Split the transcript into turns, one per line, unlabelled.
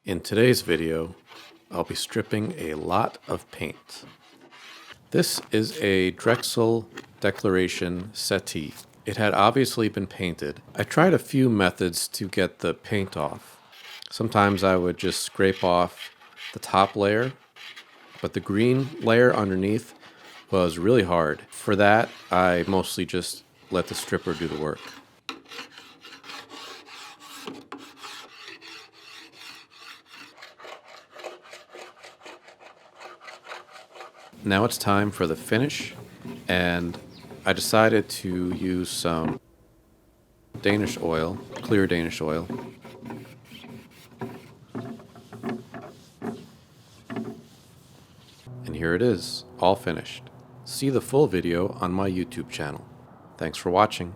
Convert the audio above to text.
In today's video, I'll be stripping a lot of paint. This is a Drexel Declaration settee. It had obviously been painted. I tried a few methods to get the paint off. Sometimes I would just scrape off the top layer, but the green layer underneath was really hard. For that, I mostly just let the stripper do the work. Now it's time for the finish, and I decided to use some Danish oil, clear Danish oil. And here it is, all finished. See the full video on my YouTube channel. Thanks for watching.